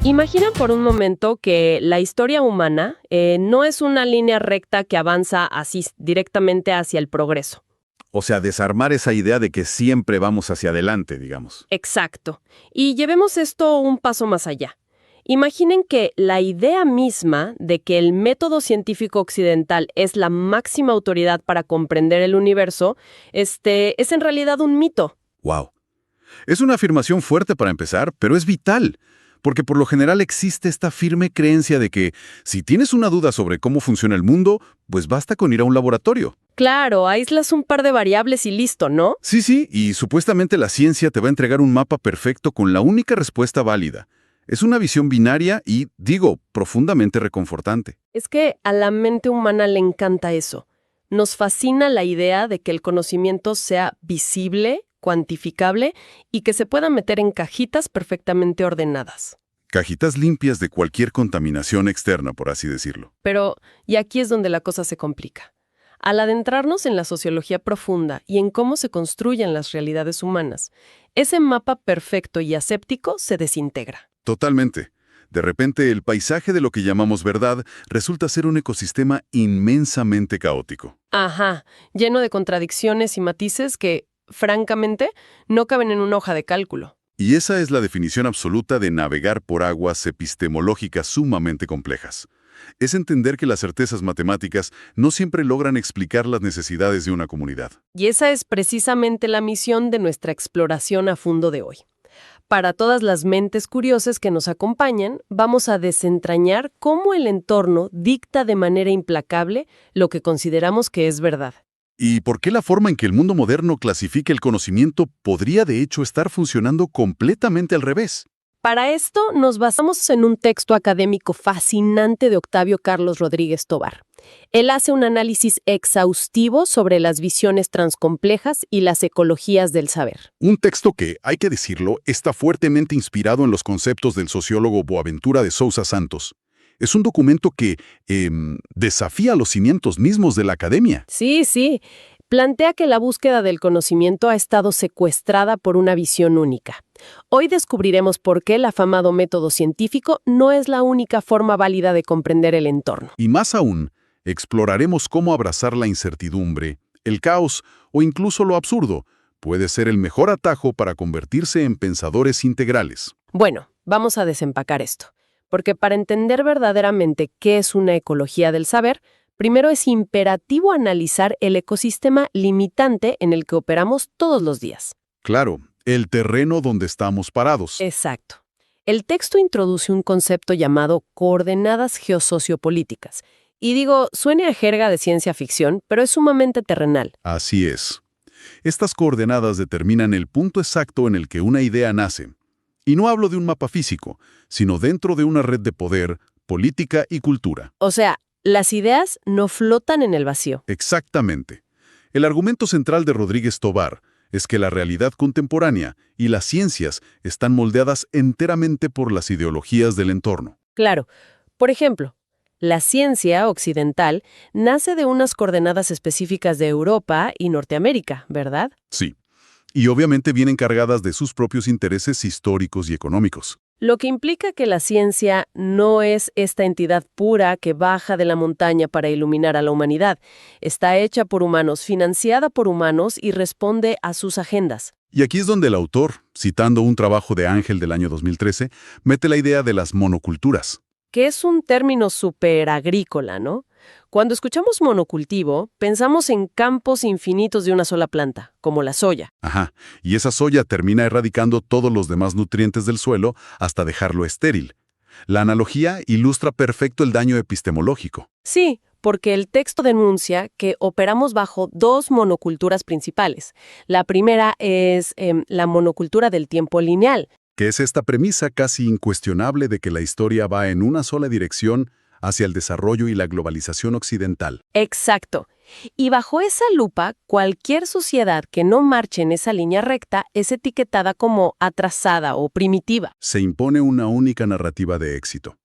Imagina por un momento que la historia humana no es una línea recta que avanza así directamente hacia el progreso. O sea, desarmar esa idea de que siempre vamos hacia adelante, digamos. Exacto. Y llevemos esto un paso más allá. Imaginen que la idea misma de que el método científico occidental es la máxima autoridad para comprender el universo, es en realidad un mito. ¡Wow! Es una afirmación fuerte para empezar, pero es vital. Porque por lo general existe esta firme creencia de que si tienes una duda sobre cómo funciona el mundo, pues basta con ir a un laboratorio. Claro, aíslas un par de variables y listo, ¿no? Sí, y supuestamente la ciencia te va a entregar un mapa perfecto con la única respuesta válida. Es una visión binaria y, digo, profundamente reconfortante. Es que a la mente humana le encanta eso. Nos fascina la idea de que el conocimiento sea visible, cuantificable y que se pueda meter en cajitas perfectamente ordenadas. Cajitas limpias de cualquier contaminación externa, por así decirlo. Pero, y aquí es donde la cosa se complica. Al adentrarnos en la sociología profunda y en cómo se construyen las realidades humanas, ese mapa perfecto y aséptico se desintegra. Totalmente. De repente, el paisaje de lo que llamamos verdad resulta ser un ecosistema inmensamente caótico. Ajá, lleno de contradicciones y matices que, francamente, no caben en una hoja de cálculo. Y esa es la definición absoluta de navegar por aguas epistemológicas sumamente complejas. Es entender que las certezas matemáticas no siempre logran explicar las necesidades de una comunidad. Y esa es precisamente la misión de nuestra exploración a fondo de hoy. Para todas las mentes curiosas que nos acompañan, vamos a desentrañar cómo el entorno dicta de manera implacable lo que consideramos que es verdad. ¿Y por qué la forma en que el mundo moderno clasifica el conocimiento podría de hecho estar funcionando completamente al revés? Para esto nos basamos en un texto académico fascinante de Octavio Carlos Rodríguez Tovar. Él hace un análisis exhaustivo sobre las visiones transcomplejas y las ecologías del saber. Un texto que, hay que decirlo, está fuertemente inspirado en los conceptos del sociólogo Boaventura de Sousa Santos. Es un documento que desafía los cimientos mismos de la academia. Sí. Plantea que la búsqueda del conocimiento ha estado secuestrada por una visión única. Hoy descubriremos por qué el afamado método científico no es la única forma válida de comprender el entorno. Y más aún, exploraremos cómo abrazar la incertidumbre, el caos o incluso lo absurdo puede ser el mejor atajo para convertirse en pensadores integrales. Bueno, vamos a desempacar esto, porque para entender verdaderamente qué es una ecología del saber, primero es imperativo analizar el ecosistema limitante en el que operamos todos los días. Claro, el terreno donde estamos parados. Exacto. El texto introduce un concepto llamado coordenadas geosociopolíticas. Y digo, suene a jerga de ciencia ficción, pero es sumamente terrenal. Así es. Estas coordenadas determinan el punto exacto en el que una idea nace. Y no hablo de un mapa físico, sino dentro de una red de poder, política y cultura. O sea, las ideas no flotan en el vacío. Exactamente. El argumento central de Rodríguez Tovar es que la realidad contemporánea y las ciencias están moldeadas enteramente por las ideologías del entorno. Claro. Por ejemplo, la ciencia occidental nace de unas coordenadas específicas de Europa y Norteamérica, ¿verdad? Sí. Y obviamente vienen cargadas de sus propios intereses históricos y económicos. Lo que implica que la ciencia no es esta entidad pura que baja de la montaña para iluminar a la humanidad. Está hecha por humanos, financiada por humanos y responde a sus agendas. Y aquí es donde el autor, citando un trabajo de Ángel del año 2013, mete la idea de las monoculturas. Que es un término súper agrícola, ¿no? Cuando escuchamos monocultivo, pensamos en campos infinitos de una sola planta, como la soya. Ajá, y esa soya termina erradicando todos los demás nutrientes del suelo hasta dejarlo estéril. La analogía ilustra perfecto el daño epistemológico. Sí, porque el texto denuncia que operamos bajo dos monoculturas principales. La primera es la monocultura del tiempo lineal. Que es esta premisa casi incuestionable de que la historia va en una sola dirección hacia el desarrollo y la globalización occidental. Exacto. Y bajo esa lupa, cualquier sociedad que no marche en esa línea recta es etiquetada como atrasada o primitiva. Se impone una única narrativa de éxito.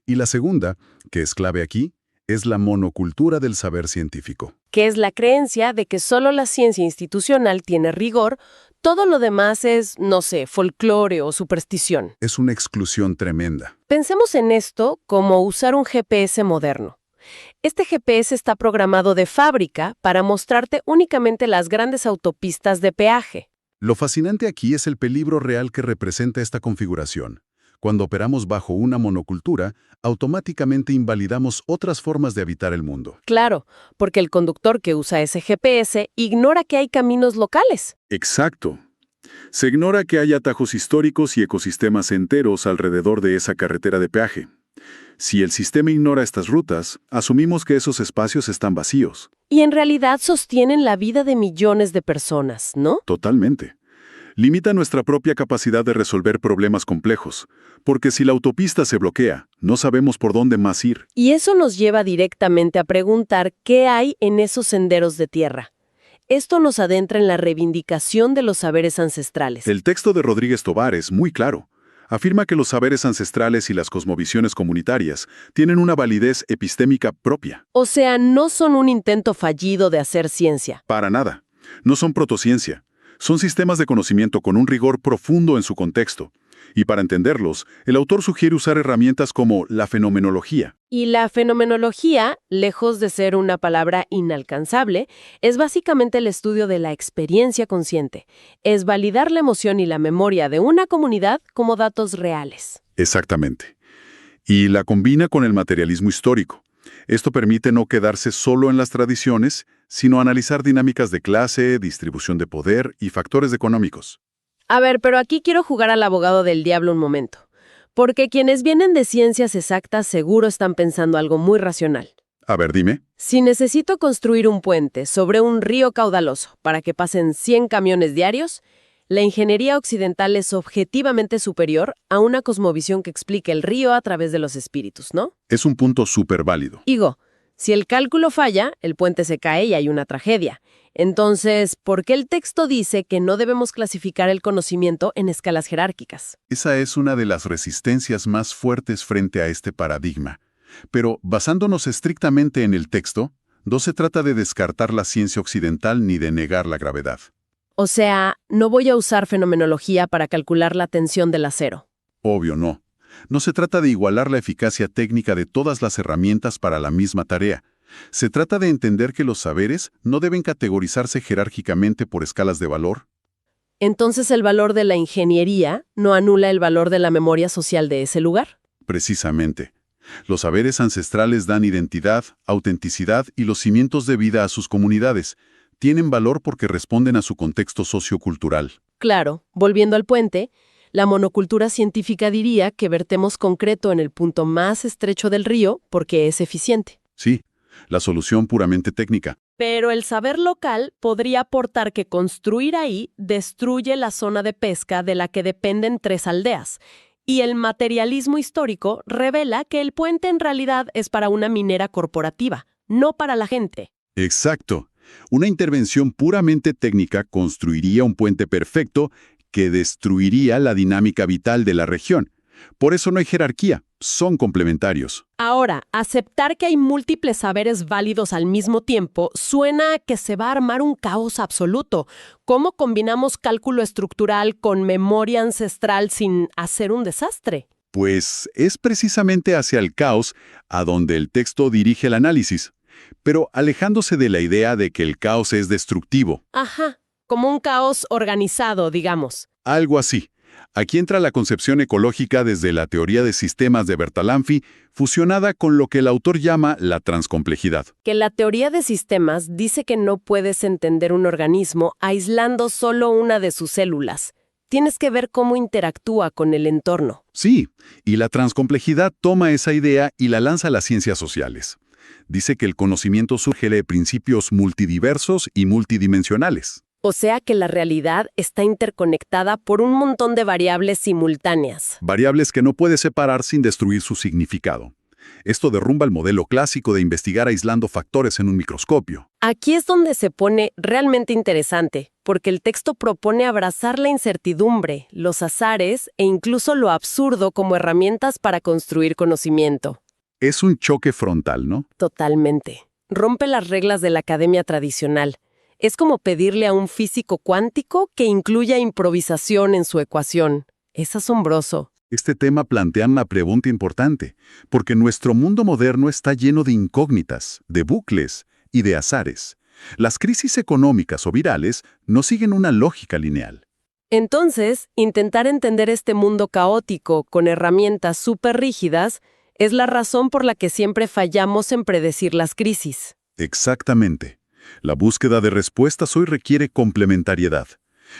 Y la segunda, que es clave aquí, es la monocultura del saber científico. Que es la creencia de que solo la ciencia institucional tiene rigor, Todo lo demás es, no sé, folclore o superstición. Es una exclusión tremenda. Pensemos en esto como usar un GPS moderno. Este GPS está programado de fábrica para mostrarte únicamente las grandes autopistas de peaje. Lo fascinante aquí es el peligro real que representa esta configuración. Cuando operamos bajo una monocultura, automáticamente invalidamos otras formas de habitar el mundo. Claro, porque el conductor que usa ese GPS ignora que hay caminos locales. Exacto. Se ignora que hay atajos históricos y ecosistemas enteros alrededor de esa carretera de peaje. Si el sistema ignora estas rutas, asumimos que esos espacios están vacíos. Y en realidad sostienen la vida de millones de personas, ¿no? Totalmente. Limita nuestra propia capacidad de resolver problemas complejos, porque si la autopista se bloquea, no sabemos por dónde más ir. Y eso nos lleva directamente a preguntar qué hay en esos senderos de tierra. Esto nos adentra en la reivindicación de los saberes ancestrales. El texto de Rodríguez Tovar es muy claro. Afirma que los saberes ancestrales y las cosmovisiones comunitarias tienen una validez epistémica propia. O sea, no son un intento fallido de hacer ciencia. Para nada. No son protociencia. Son sistemas de conocimiento con un rigor profundo en su contexto. Y para entenderlos, el autor sugiere usar herramientas como la fenomenología. Y la fenomenología, lejos de ser una palabra inalcanzable, es básicamente el estudio de la experiencia consciente. Es validar la emoción y la memoria de una comunidad como datos reales. Exactamente. Y la combina con el materialismo histórico. Esto permite no quedarse solo en las tradiciones, sino analizar dinámicas de clase, distribución de poder y factores económicos. A ver, pero aquí quiero jugar al abogado del diablo un momento. Porque quienes vienen de ciencias exactas seguro están pensando algo muy racional. A ver, dime. Si necesito construir un puente sobre un río caudaloso para que pasen 100 camiones diarios, la ingeniería occidental es objetivamente superior a una cosmovisión que explique el río a través de los espíritus, ¿no? Es un punto súper válido. Digo, si el cálculo falla, el puente se cae y hay una tragedia. Entonces, ¿por qué el texto dice que no debemos clasificar el conocimiento en escalas jerárquicas? Esa es una de las resistencias más fuertes frente a este paradigma. Pero, basándonos estrictamente en el texto, no se trata de descartar la ciencia occidental ni de negar la gravedad. O sea, no voy a usar fenomenología para calcular la tensión del acero. Obvio no. No se trata de igualar la eficacia técnica de todas las herramientas para la misma tarea. Se trata de entender que los saberes no deben categorizarse jerárquicamente por escalas de valor. Entonces, ¿el valor de la ingeniería no anula el valor de la memoria social de ese lugar? Precisamente. Los saberes ancestrales dan identidad, autenticidad y los cimientos de vida a sus comunidades. Tienen valor porque responden a su contexto sociocultural. Claro, volviendo al puente, la monocultura científica diría que vertemos concreto en el punto más estrecho del río porque es eficiente. Sí, la solución puramente técnica. Pero el saber local podría aportar que construir ahí destruye la zona de pesca de la que dependen 3 aldeas. Y el materialismo histórico revela que el puente en realidad es para una minera corporativa, no para la gente. Exacto. Una intervención puramente técnica construiría un puente perfecto que destruiría la dinámica vital de la región. Por eso no hay jerarquía, son complementarios. Ahora, aceptar que hay múltiples saberes válidos al mismo tiempo suena a que se va a armar un caos absoluto. ¿Cómo combinamos cálculo estructural con memoria ancestral sin hacer un desastre? Pues es precisamente hacia el caos a donde el texto dirige el análisis, pero alejándose de la idea de que el caos es destructivo. Ajá, como un caos organizado, digamos. Algo así. Aquí entra la concepción ecológica desde la teoría de sistemas de Bertalanffy, fusionada con lo que el autor llama la transcomplejidad. Que la teoría de sistemas dice que no puedes entender un organismo aislando solo una de sus células. Tienes que ver cómo interactúa con el entorno. Sí, y la transcomplejidad toma esa idea y la lanza a las ciencias sociales. Dice que el conocimiento surge de principios multidiversos y multidimensionales. O sea que la realidad está interconectada por un montón de variables simultáneas. Variables que no puedes separar sin destruir su significado. Esto derrumba el modelo clásico de investigar aislando factores en un microscopio. Aquí es donde se pone realmente interesante, porque el texto propone abrazar la incertidumbre, los azares e incluso lo absurdo como herramientas para construir conocimiento. Es un choque frontal, ¿no? Totalmente. Rompe las reglas de la academia tradicional. Es como pedirle a un físico cuántico que incluya improvisación en su ecuación. Es asombroso. Este tema plantea una pregunta importante, porque nuestro mundo moderno está lleno de incógnitas, de bucles y de azares. Las crisis económicas o virales no siguen una lógica lineal. Entonces, intentar entender este mundo caótico con herramientas súper rígidas es la razón por la que siempre fallamos en predecir las crisis. Exactamente. La búsqueda de respuestas hoy requiere complementariedad.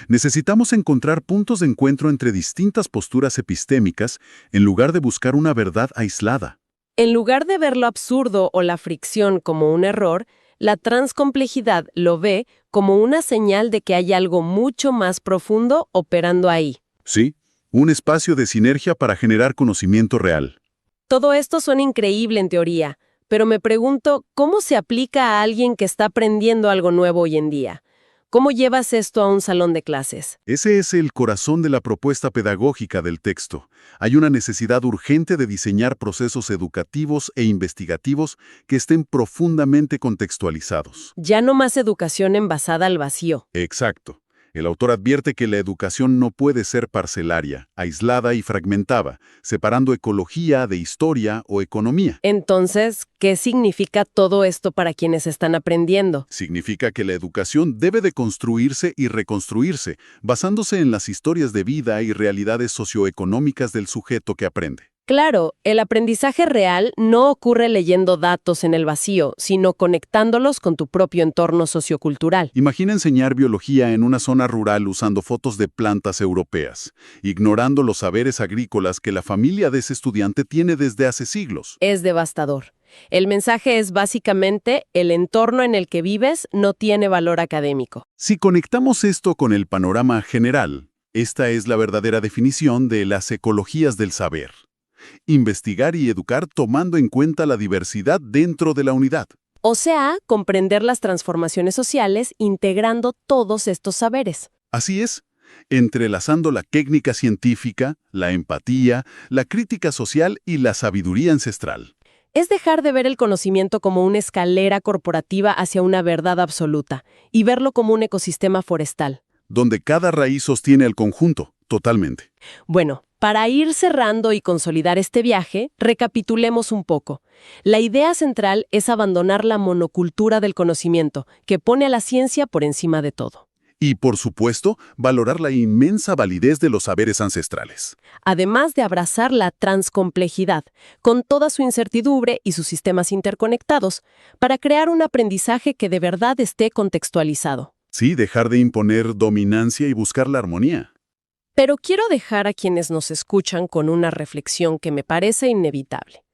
Necesitamos encontrar puntos de encuentro entre distintas posturas epistémicas en lugar de buscar una verdad aislada. En lugar de ver lo absurdo o la fricción como un error, la transcomplejidad lo ve como una señal de que hay algo mucho más profundo operando ahí. Sí, un espacio de sinergia para generar conocimiento real. Todo esto suena increíble en teoría, pero me pregunto, ¿cómo se aplica a alguien que está aprendiendo algo nuevo hoy en día? ¿Cómo llevas esto a un salón de clases? Ese es el corazón de la propuesta pedagógica del texto. Hay una necesidad urgente de diseñar procesos educativos e investigativos que estén profundamente contextualizados. Ya no más educación envasada al vacío. Exacto. El autor advierte que la educación no puede ser parcelaria, aislada y fragmentada, separando ecología de historia o economía. Entonces, ¿qué significa todo esto para quienes están aprendiendo? Significa que la educación debe de construirse y reconstruirse, basándose en las historias de vida y realidades socioeconómicas del sujeto que aprende. Claro, el aprendizaje real no ocurre leyendo datos en el vacío, sino conectándolos con tu propio entorno sociocultural. Imagina enseñar biología en una zona rural usando fotos de plantas europeas, ignorando los saberes agrícolas que la familia de ese estudiante tiene desde hace siglos. Es devastador. El mensaje es básicamente, el entorno en el que vives no tiene valor académico. Si conectamos esto con el panorama general, esta es la verdadera definición de las ecologías del saber. Investigar y educar tomando en cuenta la diversidad dentro de la unidad. O sea, comprender las transformaciones sociales integrando todos estos saberes. Así es, entrelazando la técnica científica, la empatía, la crítica social y la sabiduría ancestral. Es dejar de ver el conocimiento como una escalera corporativa hacia una verdad absoluta y verlo como un ecosistema forestal. Donde cada raíz sostiene el conjunto, totalmente. Bueno, para ir cerrando y consolidar este viaje, recapitulemos un poco. La idea central es abandonar la monocultura del conocimiento, que pone a la ciencia por encima de todo. Y, por supuesto, valorar la inmensa validez de los saberes ancestrales. Además de abrazar la transcomplejidad, con toda su incertidumbre y sus sistemas interconectados, para crear un aprendizaje que de verdad esté contextualizado. Sí, dejar de imponer dominancia y buscar la armonía. Pero quiero dejar a quienes nos escuchan con una reflexión que me parece inevitable.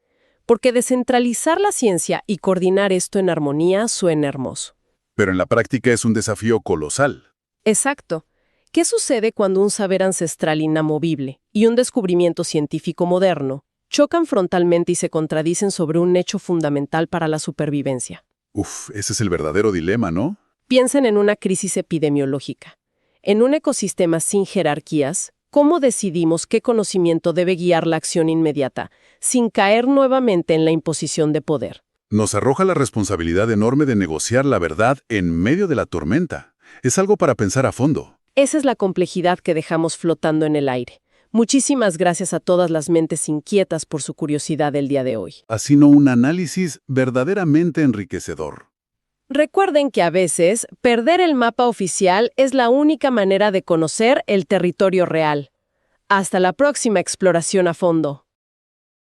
Porque descentralizar la ciencia y coordinar esto en armonía suena hermoso. Pero en la práctica es un desafío colosal. Exacto. ¿Qué sucede cuando un saber ancestral inamovible y un descubrimiento científico moderno chocan frontalmente y se contradicen sobre un hecho fundamental para la supervivencia? Ese es el verdadero dilema, ¿no? Piensen en una crisis epidemiológica. En un ecosistema sin jerarquías, ¿cómo decidimos qué conocimiento debe guiar la acción inmediata, sin caer nuevamente en la imposición de poder? Nos arroja la responsabilidad enorme de negociar la verdad en medio de la tormenta. Es algo para pensar a fondo. Esa es la complejidad que dejamos flotando en el aire. Muchísimas gracias a todas las mentes inquietas por su curiosidad el día de hoy. Así no un análisis verdaderamente enriquecedor. Recuerden que a veces, perder el mapa oficial es la única manera de conocer el territorio real. Hasta la próxima exploración a fondo.